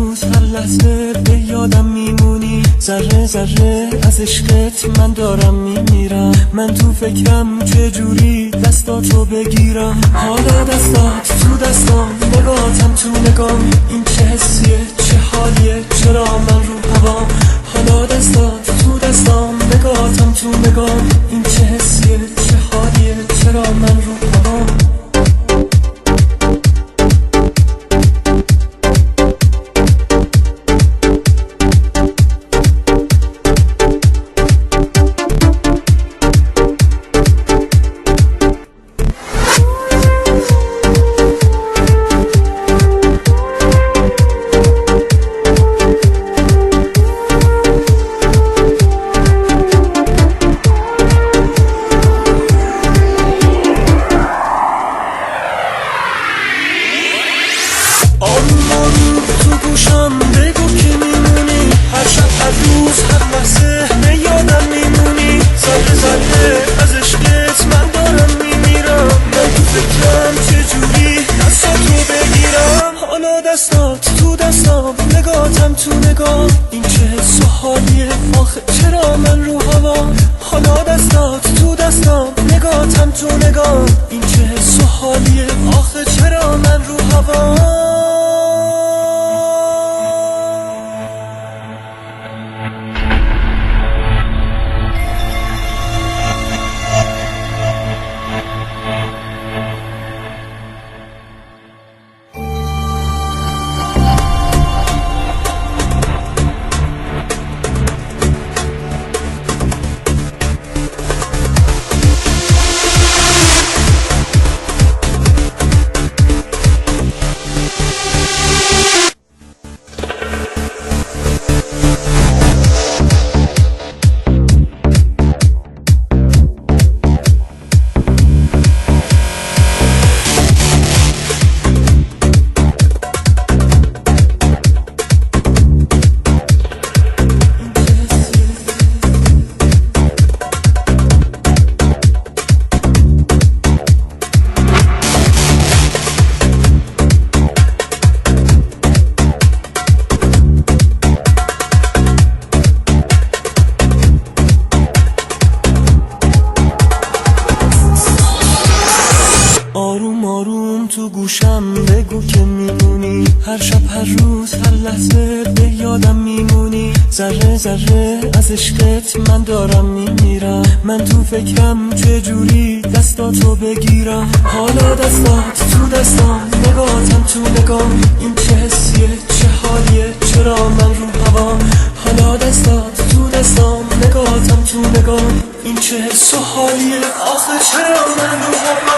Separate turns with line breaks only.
روز هر لحظه به یادم میمونی، ذره ذره از عشقت من دارم میمیرم. من تو فکرم چجوری دستاتو بگیرم، حالا دستات تو دستام، نگاهتم تو نگام. این چه حسیه، چه حالیه، چرا من رو هوام؟ حالا دستات تو دستام، نگاهتم تو نگام. این چه حسیه، چه حالیه، چرا من رو هوام؟ آروم تو گوشم بگو که میمونی، هر شب هر روز هر لحظه به یادم میمونی. ذره ذره از عشقت من دارم میمیرم. من تو فکرم چجوری دستاتو بگیرم، حالا دستات تو دستام، نگاهتم تو نگاه. این چه حس و حالیه آخه، چرا من رو هوام؟ حالا دستات تو دستام، نگاهتم تو نگاه. این چه حس و حالیه آخه، چرا من رو هوام؟ آروم آروم تو گوشم بگو که میمونی، هر شب هر روز هر لحظه به یادم میمونی. ذره ذره از عشقت من دارم میمیرم. من تو فکرم چجوری دستاتو بگیرم، حالا دستات تو دستام، نگاهتم تو نگام. این چه حسیه، چه حالیه، چرا من رو هوام؟ حالا دستات تو دستام، نگاهتم تو نگام. این چه حس و حالیه آخه، چرا من رو هوام؟